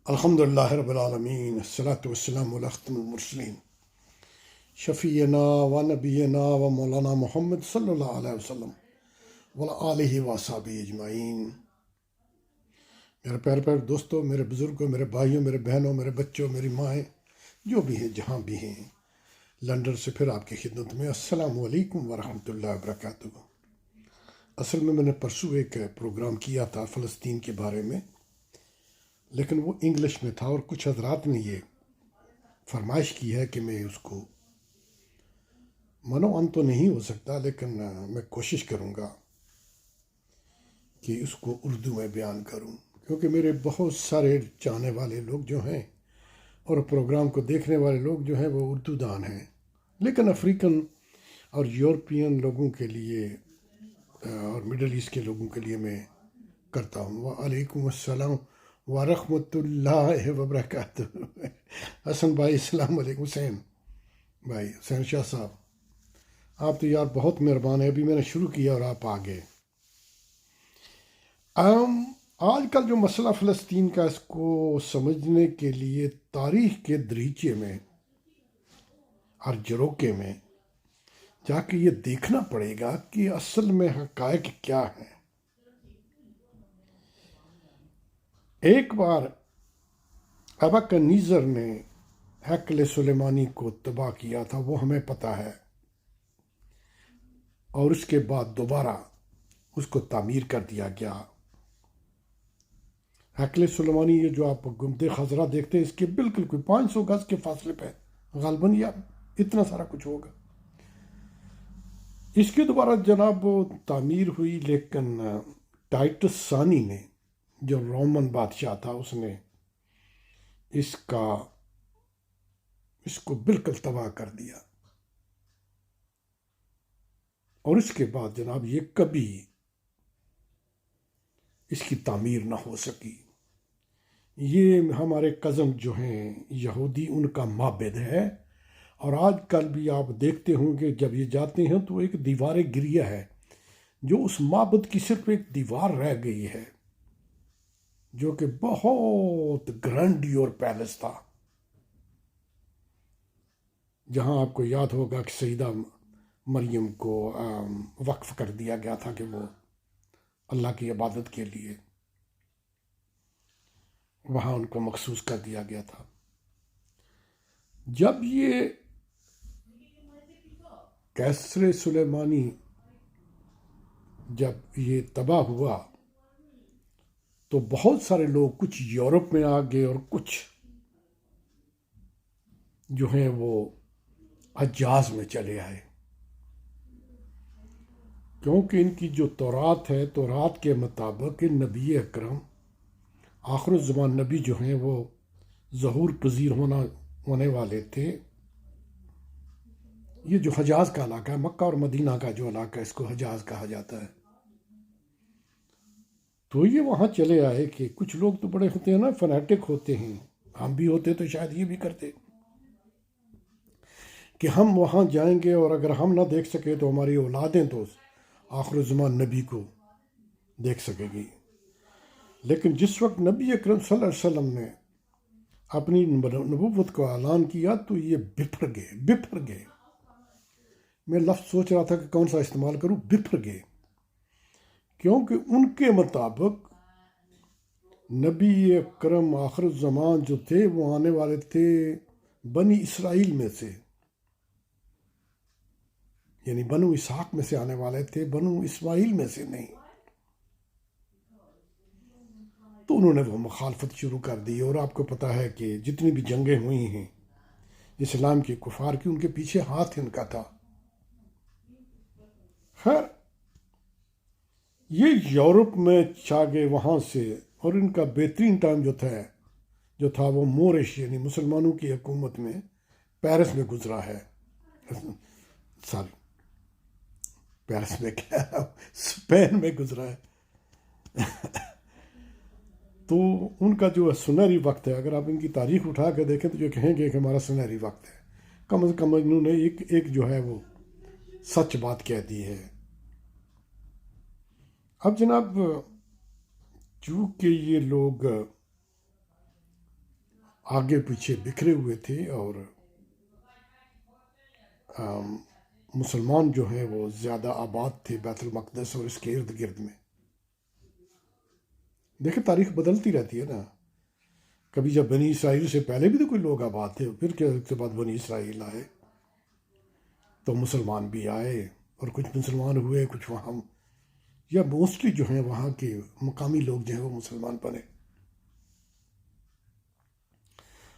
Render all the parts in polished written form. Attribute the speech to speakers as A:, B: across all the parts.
A: الحمد للہ رب العالمین الصلاۃ والسلام علی ختم المرسلین شفیعنا و نبینا و مولانا محمد صلی اللہ علیہ وسلم وعلی آلہ و صحبہ اجمعین۔ میرے پیارے دوستوں، میرے بزرگوں، میرے بھائیوں، میرے بہنوں، میرے بچوں، میری مائیں، جو بھی ہیں جہاں بھی ہیں، لندن سے پھر آپ کی خدمت میں السلام علیکم ورحمۃ اللہ وبرکاتہ۔ اصل میں نے پرسوں ایک پروگرام کیا تھا فلسطین کے بارے میں، لیکن وہ انگلش میں تھا اور کچھ حضرات نے یہ فرمائش کی ہے کہ میں اس کو منو ان تو نہیں ہو سکتا، لیکن میں کوشش کروں گا کہ اس کو اردو میں بیان کروں، کیونکہ میرے بہت سارے چاہنے والے لوگ جو ہیں اور پروگرام کو دیکھنے والے لوگ جو ہیں وہ اردو دان ہیں، لیکن افریقن اور یورپین لوگوں کے لیے اور مڈل ایسٹ کے لوگوں کے لیے میں کرتا ہوں۔ وعلیکم السلام ورحمۃ اللہ وبرکاتہ۔ حسن بھائی السلام علیکم۔ حسین بھائی، حسین شاہ صاحب، آپ تو یار بہت مہربان ہیں، ابھی میں نے شروع کیا اور آپ آ گئے۔ آج کل جو مسئلہ فلسطین کا، اس کو سمجھنے کے لیے تاریخ کے دریچے میں اور جروکے میں جا کے یہ دیکھنا پڑے گا کہ اصل میں حقائق کیا ہیں۔ ایک بار ابوالنضر نے ہیکل سلیمانی کو تباہ کیا تھا، وہ ہمیں پتہ ہے، اور اس کے بعد دوبارہ اس کو تعمیر کر دیا گیا۔ ہیکل سلیمانی، یہ جو آپ گنبد خضرا دیکھتے ہیں، اس کے بالکل کوئی 500 گز کے فاصلے پہ غالباً یا اتنا سارا کچھ ہوگا۔ اس کی دوبارہ جناب تعمیر ہوئی، لیکن ٹائٹس ثانی نے، جو رومن بادشاہ تھا، اس نے اس کو بالکل تباہ کر دیا، اور اس کے بعد جناب یہ کبھی اس کی تعمیر نہ ہو سکی۔ یہ ہمارے کزن جو ہیں یہودی، ان کا معبد ہے، اور آج کل بھی آپ دیکھتے ہوں گے جب یہ جاتے ہیں تو ایک دیوار گریہ ہے، جو اس معبد کی صرف ایک دیوار رہ گئی ہے، جو کہ بہت گرینڈیور پیلس تھا، جہاں آپ کو یاد ہوگا کہ سیدہ مریم کو وقف کر دیا گیا تھا کہ وہ اللہ کی عبادت کے لیے وہاں ان کو مخصوص کر دیا گیا تھا۔ جب یہ کیسر سلیمانی جب یہ تباہ ہوا تو بہت سارے لوگ کچھ یورپ میں آ گئے اور کچھ جو ہیں وہ حجاز میں چلے آئے، کیونکہ ان کی جو تورات ہے، تورات کے مطابق نبی اکرم آخر الزمان نبی جو ہیں وہ ظہور پذیر ہونے والے تھے۔ یہ جو حجاز کا علاقہ ہے، مکہ اور مدینہ کا جو علاقہ ہے، اس کو حجاز کہا جاتا ہے۔ تو یہ وہاں چلے آئے کہ کچھ لوگ تو بڑے ہوتے ہیں نا، فنیٹک ہوتے ہیں، ہم بھی ہوتے تو شاید یہ بھی کرتے کہ ہم وہاں جائیں گے، اور اگر ہم نہ دیکھ سکے تو ہماری اولادیں تو آخر الزمان نبی کو دیکھ سکے گی۔ لیکن جس وقت نبی اکرم صلی اللہ علیہ وسلم نے اپنی نبوت کو اعلان کیا تو یہ بپھر گئے۔ میں لفظ سوچ رہا تھا کہ کون سا استعمال کروں، بپھر گئے، کیونکہ ان کے مطابق نبی اکرم آخر الزمان جو تھے وہ آنے والے تھے بنی اسرائیل میں سے، یعنی بنو اسحاق میں سے آنے والے تھے، بنو اسماعیل میں سے نہیں۔ تو انہوں نے وہ مخالفت شروع کر دی، اور آپ کو پتہ ہے کہ جتنی بھی جنگیں ہوئی ہیں اسلام کے کفار کی، ان کے پیچھے ہاتھ ان کا تھا۔ خیر، یہ یورپ میں چھا گئے وہاں سے، اور ان کا بہترین ٹائم جو تھا وہ مورش، یعنی مسلمانوں کی حکومت میں پیرس میں گزرا ہے۔ سوری، پیرس میں کیا، اسپین میں گزرا ہے۔ تو ان کا جو سنہری وقت ہے، اگر آپ ان کی تاریخ اٹھا کے دیکھیں تو جو کہیں گے کہ ہمارا سنہری وقت ہے، کم از کم انہوں نے ایک جو ہے وہ سچ بات کہہ دی ہے۔ اب جناب چونکہ یہ لوگ آگے پیچھے بکھرے ہوئے تھے، اور مسلمان جو ہیں وہ زیادہ آباد تھے بیت المقدس اور اس کے ارد گرد میں۔ دیکھیں تاریخ بدلتی رہتی ہے نا، کبھی جب بنی اسرائیل سے پہلے بھی تو کوئی لوگ آباد تھے، پھر کیا اس کے بعد بنی اسرائیل آئے تو مسلمان بھی آئے، اور کچھ مسلمان ہوئے، کچھ وہاں یا موسٹلی جو ہیں وہاں کے مقامی لوگ جو ہیں وہ مسلمان بنے۔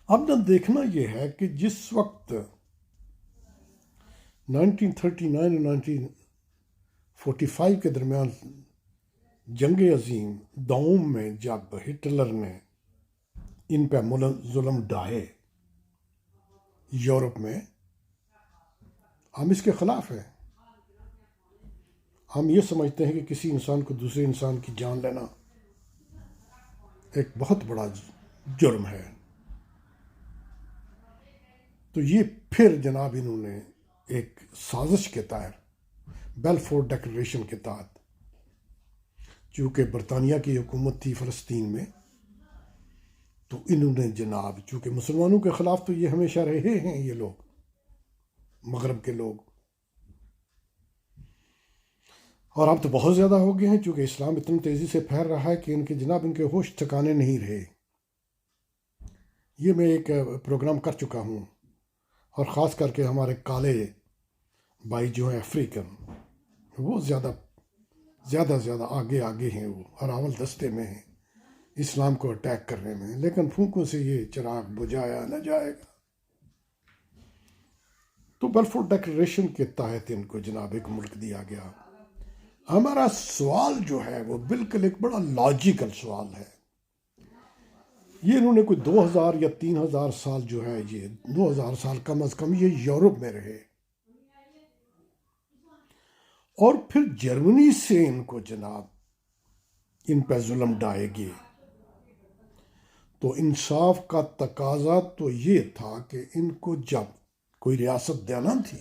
A: اب نہ دیکھنا یہ ہے کہ جس وقت 1939 اور 1945 کے درمیان جنگ عظیم دوم میں جب ہٹلر نے ان پہ ظلم ڈھائے یورپ میں، ہم اس کے خلاف ہیں۔ ہم یہ سمجھتے ہیں کہ کسی انسان کو دوسرے انسان کی جان لینا ایک بہت بڑا جرم ہے۔ تو یہ پھر جناب انہوں نے ایک سازش کے تحت بیلفور ڈیکلریشن کے تحت، چونکہ برطانیہ کی حکومت تھی فلسطین میں، تو انہوں نے جناب چونکہ مسلمانوں کے خلاف تو یہ ہمیشہ رہے ہیں یہ لوگ، مغرب کے لوگ، اور اب تو بہت زیادہ ہو گئے ہیں، چونکہ اسلام اتنی تیزی سے پھیل رہا ہے کہ ان کے ہوش ٹھکانے نہیں رہے۔ یہ میں ایک پروگرام کر چکا ہوں، اور خاص کر کے ہمارے کالے بھائی جو ہیں افریقن، وہ زیادہ آگے ہیں، وہ اور اول دستے میں ہیں اسلام کو اٹیک کرنے میں، لیکن پھونکوں سے یہ چراغ بجھایا نہ جائے گا۔ تو بلفور ڈیکلریشن کے تحت ان کو جناب ایک ملک دیا گیا۔ ہمارا سوال جو ہے وہ بالکل ایک بڑا لاجیکل سوال ہے۔ یہ انہوں نے کوئی 2000 یا 3000 سال جو ہے، یہ 2000 سال کم از کم یہ یورپ میں رہے، اور پھر جرمنی سے ان کو جناب ان پہ ظلم ڈھائے گئے۔ تو انصاف کا تقاضا تو یہ تھا کہ ان کو جب کوئی ریاست دینا تھی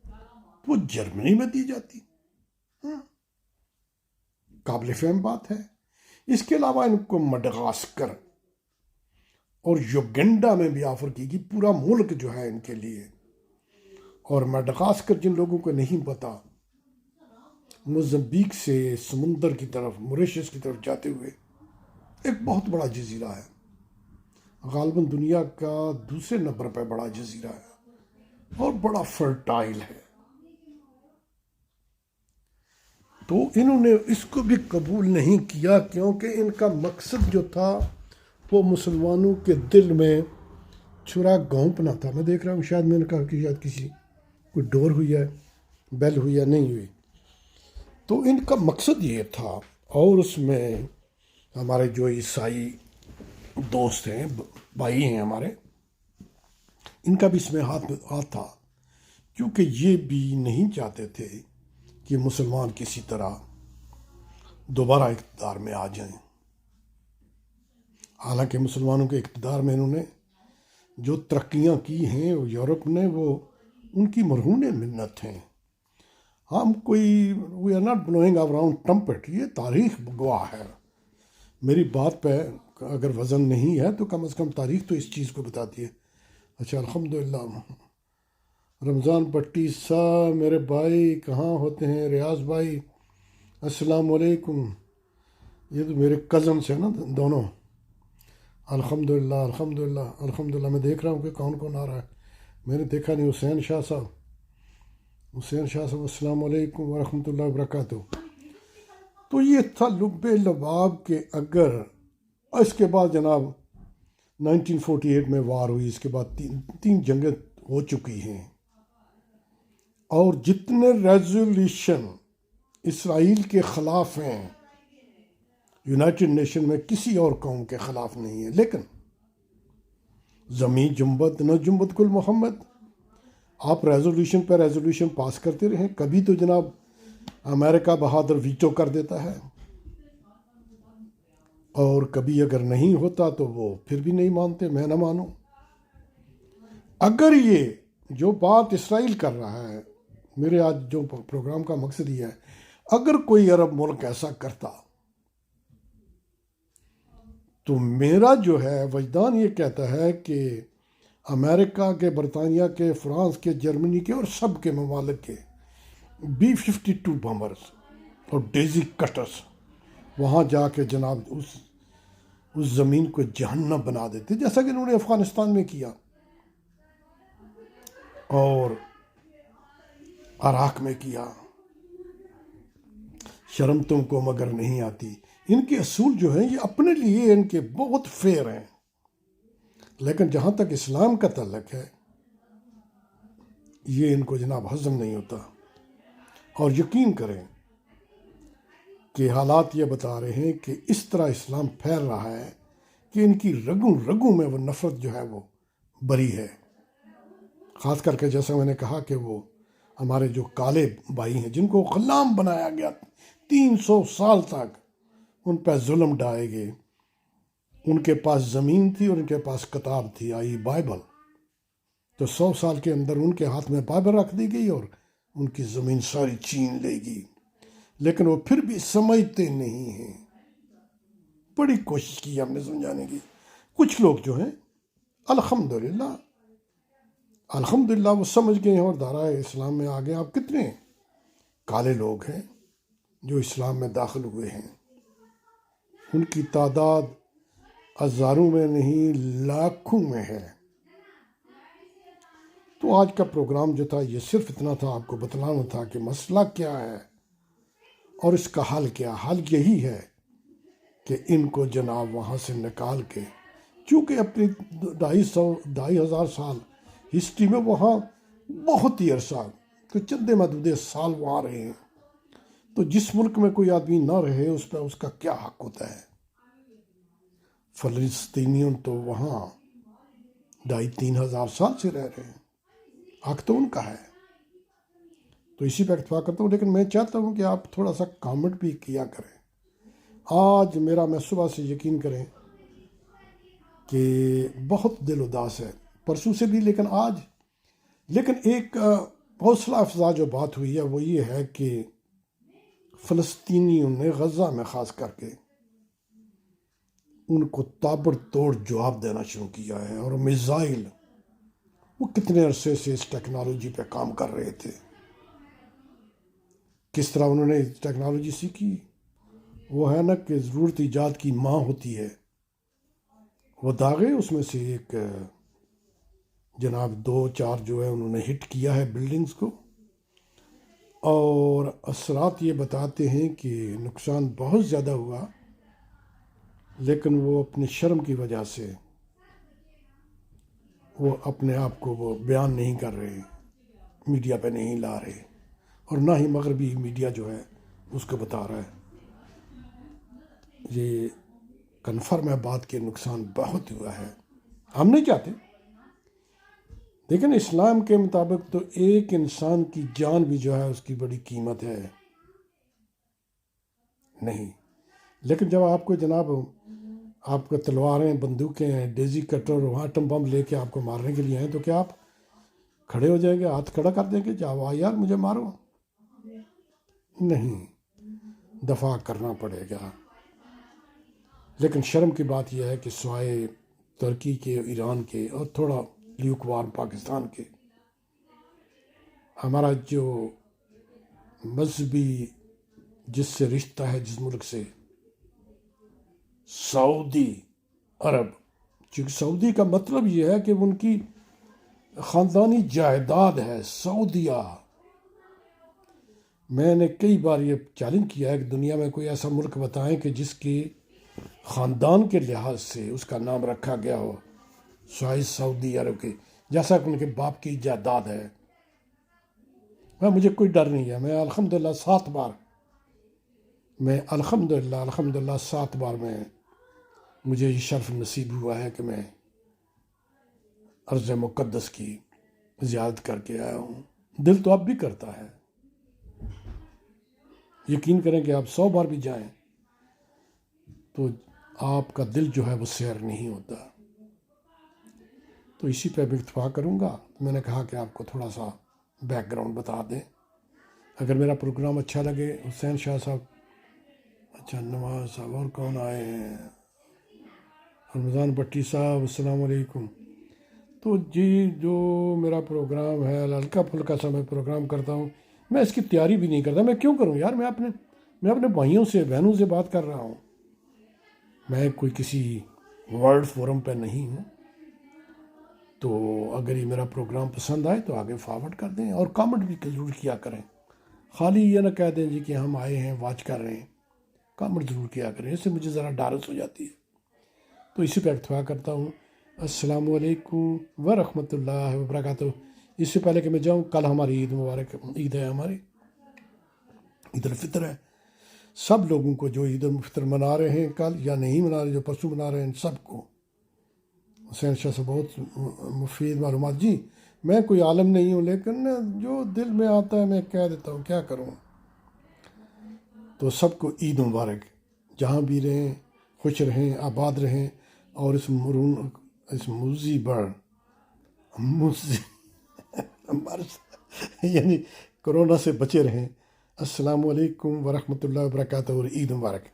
A: تو وہ جرمنی میں دی جاتی۔ قابل فہم بات ہے۔ اس کے علاوہ ان کو مڈغاسکر اور یوگنڈا میں بھی آفر کی گئی، پورا ملک جو ہے ان کے لیے۔ اور مڈغاسکر جن لوگوں کو نہیں پتا، موزمبیق سے سمندر کی طرف موریشس کی طرف جاتے ہوئے ایک بہت بڑا جزیرہ ہے، غالباً دنیا کا دوسرے نمبر پہ بڑا جزیرہ ہے، اور بڑا فرٹائل ہے۔ تو انہوں نے اس کو بھی قبول نہیں کیا، کیونکہ ان کا مقصد جو تھا وہ مسلمانوں کے دل میں چھرا گھونپنا تھا۔ میں دیکھ رہا ہوں شاید میں نے کہا کہ شاید کسی کوئی ڈور ہوئی ہے، بیل ہوئی یا نہیں ہوئی۔ تو ان کا مقصد یہ تھا، اور اس میں ہمارے جو عیسائی دوست ہیں، بھائی ہیں ہمارے، ان کا بھی اس میں ہاتھ تھا، کیونکہ یہ بھی نہیں چاہتے تھے کہ مسلمان کسی طرح دوبارہ اقتدار میں آ جائیں۔ حالانکہ مسلمانوں کے اقتدار میں انہوں نے جو ترقیاں کی ہیں یورپ نے، وہ ان کی مرہون منت ہیں۔ ہم we are not blowing around trumpet, یہ تاریخ گواہ ہے۔ میری بات پہ اگر وزن نہیں ہے تو کم از کم تاریخ تو اس چیز کو بتاتی ہے۔ اچھا، الحمدللہ۔ رمضان پٹی صاحب میرے بھائی کہاں ہوتے ہیں؟ ریاض بھائی السلام علیکم۔ یہ تو میرے کزنس ہیں نا دونوں۔ الحمدللہ الحمدللہ الحمدللہ۔ میں دیکھ رہا ہوں کہ کون آ رہا ہے، میں نے دیکھا نہیں۔ حسین شاہ صاحب السلام علیکم ورحمۃ اللہ وبرکاتہ۔ تو یہ تھا لب لباب کہ اگر اس کے بعد جناب 1948 میں وار ہوئی، اس کے بعد تین جنگیں ہو چکی ہیں، اور جتنے ریزولوشن اسرائیل کے خلاف ہیں یونائٹڈ نیشن میں کسی اور قوم کے خلاف نہیں ہے، لیکن زمین جنبت نہ جنبت کل محمد، آپ ریزولوشن پہ ریزولوشن پاس کرتے رہیں، کبھی تو جناب امریکہ بہادر ویٹو کر دیتا ہے، اور کبھی اگر نہیں ہوتا تو وہ پھر بھی نہیں مانتے، میں نہ مانوں۔ اگر یہ جو بات اسرائیل کر رہا ہے، میرے آج جو پروگرام کا مقصد یہ ہے، اگر کوئی عرب ملک ایسا کرتا تو میرا جو ہے وجدان یہ کہتا ہے کہ امریکہ کے، برطانیہ کے، فرانس کے، جرمنی کے اور سب کے ممالک کے B-52 بمبرز اور ڈیزی کٹرز وہاں جا کے جناب اس زمین کو جہنم بنا دیتے، جیسا کہ انہوں نے افغانستان میں کیا اور عراق میں کیا۔ شرم تم کو مگر نہیں آتی۔ ان کے اصول جو ہیں یہ اپنے لیے ان کے بہت فیئر ہیں، لیکن جہاں تک اسلام کا تعلق ہے یہ ان کو جناب ہضم نہیں ہوتا۔ اور یقین کریں کہ حالات یہ بتا رہے ہیں کہ اس طرح اسلام پھیل رہا ہے کہ ان کی رگوں رگوں میں وہ نفرت جو ہے وہ بری ہے۔ خاص کر کے جیسا میں نے کہا کہ وہ ہمارے جو کالے بھائی ہیں جن کو غلام بنایا گیا 300 سال تک، ان پہ ظلم ڈھائے گئے۔ ان کے پاس زمین تھی اور ان کے پاس کتاب تھی، آئی بائبل، تو 100 سال کے اندر ان کے ہاتھ میں بائبل رکھ دی گئی اور ان کی زمین ساری چھین لے گی، لیکن وہ پھر بھی سمجھتے نہیں ہیں۔ بڑی کوشش کی ہم نے سمجھانے کی۔ کچھ لوگ جو ہیں الحمدللہ الحمدللہ وہ سمجھ گئے ہیں اور دائرہ اسلام میں آ گئے۔ آپ کتنے کالے لوگ ہیں جو اسلام میں داخل ہوئے ہیں، ان کی تعداد ہزاروں میں نہیں لاکھوں میں ہے۔ تو آج کا پروگرام جو تھا یہ صرف اتنا تھا، آپ کو بتلانا تھا کہ مسئلہ کیا ہے اور اس کا حل کیا۔ حل یہی ہے کہ ان کو جناب وہاں سے نکال کے، چونکہ اپنی 2,500 سال ہسٹری میں وہاں بہت ہی عرصہ، تو چندے محدودے سال وہاں رہے ہیں، تو جس ملک میں کوئی آدمی نہ رہے اس پہ اس کا کیا حق ہوتا ہے؟ فلسطینیوں تو وہاں 2,500-3,000 سال سے رہ رہے ہیں، حق تو ان کا ہے۔ تو اسی پہ اتفاق کرتا ہوں، لیکن میں چاہتا ہوں کہ آپ تھوڑا سا کامنٹ بھی کیا کریں۔ آج میں صبح سے یقین کریں کہ بہت دل اداس ہے، پرسوں سے بھی لیکن آج، لیکن ایک حوصلہ افزا جو بات ہوئی ہے وہ یہ ہے کہ فلسطینیوں نے غزہ میں خاص کر کے ان کو تابڑ توڑ جواب دینا شروع کیا ہے، اور میزائل، وہ کتنے عرصے سے اس ٹیکنالوجی پہ کام کر رہے تھے، کس طرح انہوں نے ٹیکنالوجی سیکھی۔ وہ ہے نا کہ ضرورت ایجاد کی ماں ہوتی ہے، وہ داغے اس میں سے ایک جناب 2-4 جو ہے انہوں نے ہٹ کیا ہے بلڈنگز کو، اور اثرات یہ بتاتے ہیں کہ نقصان بہت زیادہ ہوا، لیکن وہ اپنی شرم کی وجہ سے وہ اپنے آپ کو وہ بیان نہیں کر رہے، میڈیا پہ نہیں لا رہے، اور نہ ہی مغربی میڈیا جو ہے اس کو بتا رہا ہے۔ یہ کنفرم ہے بات کہ نقصان بہت ہوا ہے، ہم نہیں چاہتے، لیکن اسلام کے مطابق تو ایک انسان کی جان بھی جو ہے اس کی بڑی قیمت ہے نہیں۔ لیکن جب آپ کو جناب آپ کو تلواریں، بندوقیں ہیں، ڈیزی کٹر، وہاں ایٹم بم لے کے آپ کو مارنے کے لیے ہیں، تو کیا آپ کھڑے ہو جائیں گے، ہاتھ کھڑا کر دیں گے، جاؤ یار مجھے مارو؟ نہیں، دفاع کرنا پڑے گا۔ لیکن شرم کی بات یہ ہے کہ سوائے ترکی کے، ایران کے اور تھوڑا لیوک وار پاکستان کے، ہمارا جو مذہبی جس سے رشتہ ہے جس ملک سے، سعودی عرب، چونکہ سعودی کا مطلب یہ ہے کہ ان کی خاندانی جائیداد ہے سعودیہ۔ میں نے کئی بار یہ چیلنج کیا ہے کہ دنیا میں کوئی ایسا ملک بتائیں کہ جس کی خاندان کے لحاظ سے اس کا نام رکھا گیا ہو سوائے سعودی عرب کے، جیسا کہ ان کے باپ کی جائیداد ہے۔ مجھے کوئی ڈر نہیں ہے، میں الحمدللہ 7 بار، میں الحمدللہ 7 بار میں مجھے یہ شرف نصیب ہوا ہے کہ میں ارض مقدس کی زیارت کر کے آیا ہوں۔ دل تو اب بھی کرتا ہے، یقین کریں کہ آپ 100 بار بھی جائیں تو آپ کا دل جو ہے وہ سیر نہیں ہوتا۔ تو اسی پہ بھی اتفاق کروں گا۔ میں نے کہا کہ آپ کو تھوڑا سا بیک گراؤنڈ بتا دیں۔ اگر میرا پروگرام اچھا لگے، حسین شاہ صاحب، اچھا نواز صاحب، اور کون آئے ہیں، رمضان بٹی صاحب السلام علیکم۔ تو جی جو میرا پروگرام ہے ہلکا پھلکا سا میں پروگرام کرتا ہوں، میں اس کی تیاری بھی نہیں کرتا۔ میں کیوں کروں یار، میں اپنے بھائیوں سے بہنوں سے بات کر رہا ہوں، میں کوئی کسی ورلڈ فورم پہ نہیں ہوں۔ تو اگر یہ میرا پروگرام پسند آئے تو آگے فارورڈ کر دیں، اور کامنٹ بھی ضرور کیا کریں۔ خالی یہ نہ کہہ دیں جی کہ ہم آئے ہیں واچ کر رہے ہیں، کامنٹ ضرور کیا کریں، اس سے مجھے ذرا ڈارس ہو جاتی ہے۔ تو اسی پہ اکتفا کرتا ہوں۔ السلام علیکم ورحمۃ اللہ وبرکاتہ۔ اس سے پہلے کہ میں جاؤں، کل ہماری عید مبارک، عید ہے ہماری، عید الفطر ہے۔ سب لوگوں کو جو عید الفطر منا رہے ہیں کل، یا نہیں منا رہے، جو پرسوں منا رہے ہیں، سب کو حسین شاہ سے بہت مفید معلومات۔ جی میں کوئی عالم نہیں ہوں، لیکن جو دل میں آتا ہے میں کہہ دیتا ہوں، کیا کروں۔ تو سب کو عید مبارک، جہاں بھی رہیں خوش رہیں، آباد رہیں، اور اس موذی یعنی کرونا سے بچے رہیں۔ السلام علیکم ورحمۃ اللہ وبرکاتہ اور عید مبارک۔